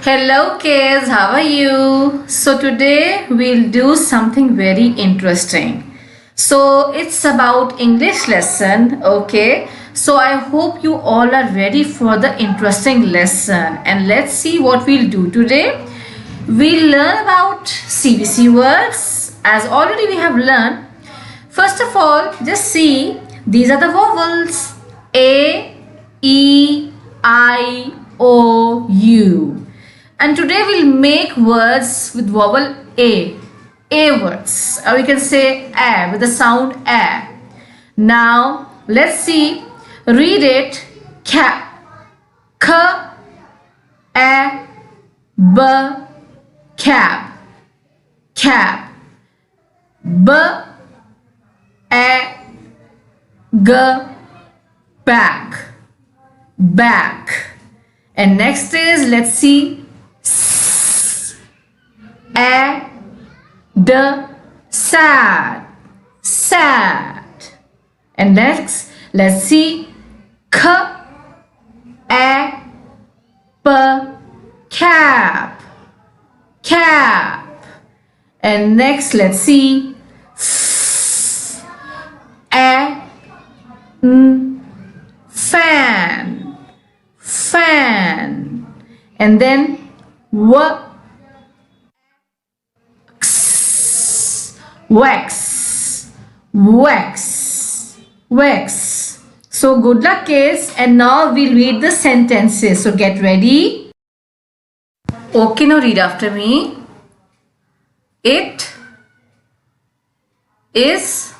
Hello kids, how are you? So today we'll do something very interesting. So it's about English lesson, okay? So I hope you all are ready for the interesting lesson, and let's see what we'll do today. We'll learn about CBC words as already we have learned. First of all, just see these are the vowels A, E, I, O, U. And today we'll make words with vowel A. A words. Or we can say A with the sound A. Now let's see. Read it. K, A, B, cab, cab. B, A, G, bag, bag. And next is, let's see, S, A, D, sad, sad. And next, let's see, K, A, P, cap, cap. And next, let's see, F, A, N, fan, fan. And then wax, wax, wax, wax. So good luck kids, and now we'll read the sentences. So get ready. Okay, now read after me. It is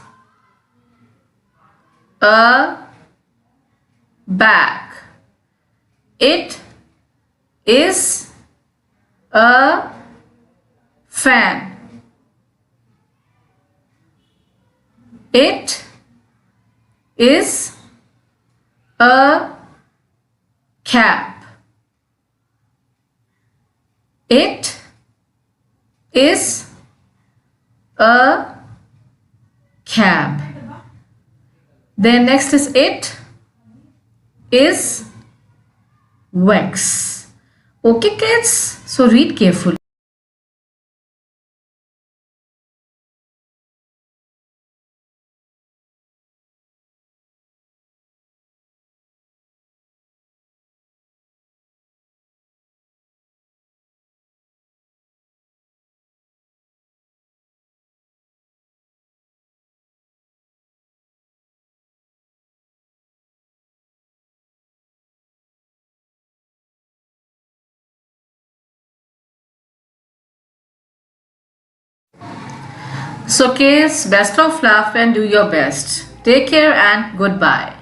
a bag. It is a fan. It is a cap. It is a cab. Then next is it is wax. Okay kids, so read carefully. So kids, best of luck and do your best. Take care and goodbye.